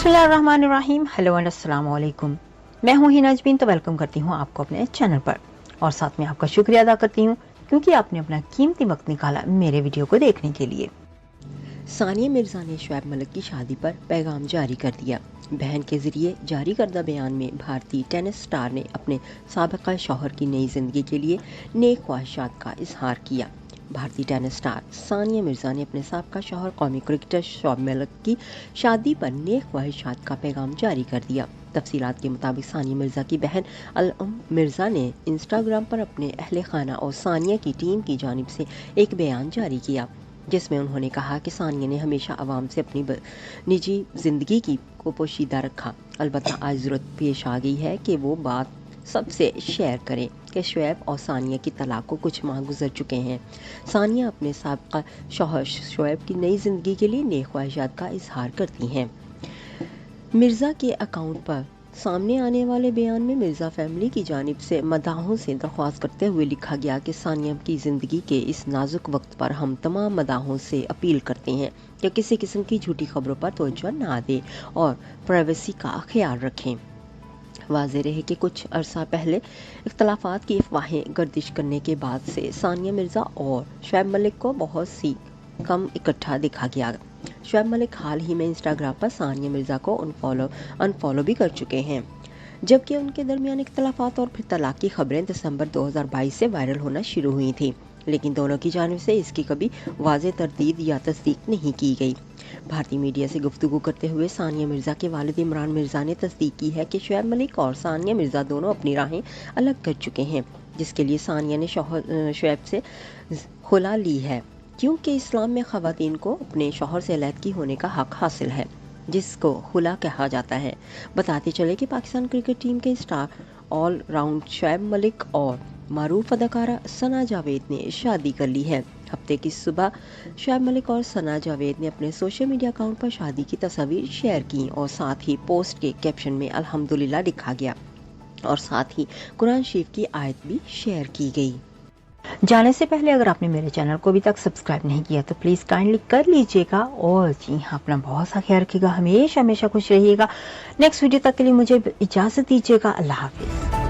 बिस्मिल्लाहिर्रहमानिर्रहीम। Hello and अस्सलाम वालेकुम। मैं हूँ हिना अजमीन, तो वेलकम करती हूँ आपको अपने चैनल पर और साथ में आपका शुक्रिया अदा करती हूँ क्योंकि आपने अपना कीमती वक्त निकाला मेरे वीडियो को देखने के लिए। सानिया मिर्जा ने शुएब मलिक की शादी पर पैगाम जारी कर दिया। बहन के जरिए जारी करदा बयान में भारतीय टेनिस स्टार ने अपने साबिका शौहर की नई जिंदगी के लिए नेक ख्वाहिशात का इजहार किया। भारतीय टेनिस स्टार सानिया मिर्जा ने अपने साबिका शौहर कौमी क्रिकेटर शुएब मलिक की शादी पर नेक ख्वाहिशात का पैगाम जारी कर दिया। तफसीलात के मुताबिक सानिया मिर्जा की बहन अल-उम मिर्जा ने इंस्टाग्राम पर अपने अहले खाना और सानिया की टीम की जानिब से एक बयान जारी किया, जिसमें उन्होंने कहा कि सानिया ने हमेशा आवाम से अपनी निजी ज़िंदगी को पोशीदा रखा। अलबत्ता आज ज़रूरत पेश आ गई है कि वो बात सबसे शेयर करें कि शुएब और सानिया की तलाक को कुछ माह गुजर चुके हैं। सानिया अपने साबिका शौहर शुएब की नई ज़िंदगी के लिए नेक ख्वाहिशात का इजहार करती हैं। मिर्ज़ा के अकाउंट पर सामने आने वाले बयान में मिर्ज़ा फैमिली की जानिब से मदाहों से दरख्वास्त करते हुए लिखा गया कि सानिया की ज़िंदगी के इस नाजुक वक्त पर हम तमाम मदाहों से अपील करते हैं कि किसी किस्म की झूठी खबरों पर तवज्जो ना दें और प्राइवेसी का ख्याल रखें। वाज़ेह रहे कि कुछ अरसा पहले इख्तलाफात की अफवाहें गर्दिश करने के बाद से सानिया मिर्ज़ा और शुएब मलिक को बहुत सी कम इकट्ठा देखा गया। शुएब मलिक हाल ही में इंस्टाग्राम पर सानिया मिर्ज़ा को अनफॉलो भी कर चुके हैं, जबकि उनके दरमियान इख्तलाफात और फिर तलाक की खबरें दिसंबर 2022 से वायरल होना शुरू हुई थी, लेकिन दोनों की जानिब से इसकी कभी वाज़ेह तरदीद या तस्दीक नहीं की गई। भारतीय मीडिया से गुफ्तगू करते हुए सानिया मिर्ज़ा के वालिद इमरान मिर्ज़ा ने तस्दीक की है कि शुएब मलिक और सानिया मिर्ज़ा दोनों अपनी राहें अलग कर चुके हैं, जिसके लिए सानिया ने शुएब से खुला ली है, क्योंकि इस्लाम में ख़वातीन को अपने शौहर से अलहदगी होने का हक हासिल है, जिसको खुला कहा जाता है। बताते चले कि पाकिस्तान क्रिकेट टीम के star all round Shoaib Malik और मारूफ अदाकारा सना जावेद ने शादी कर ली है। हफ्ते की सुबह शुएब मलिक और सना जावेद ने अपने सोशल मीडिया अकाउंट पर शादी की तस्वीर शेयर की और साथ ही पोस्ट के कैप्शन में अल्हम्दुलिल्लाह लिखा गया और साथ ही कुरान शरीफ की आयत भी शेयर की गई। जाने से पहले अगर आपने मेरे चैनल को अभी तक सब्सक्राइब नहीं किया तो प्लीज़ काइंडली कर लीजिएगा और जी हाँ, अपना बहुत सा ख्याल रखिएगा, हमेशा खुश रहिएगा। नेक्स्ट वीडियो तक के लिए मुझे इजाज़त दीजिएगा। अल्लाह हाफिज़।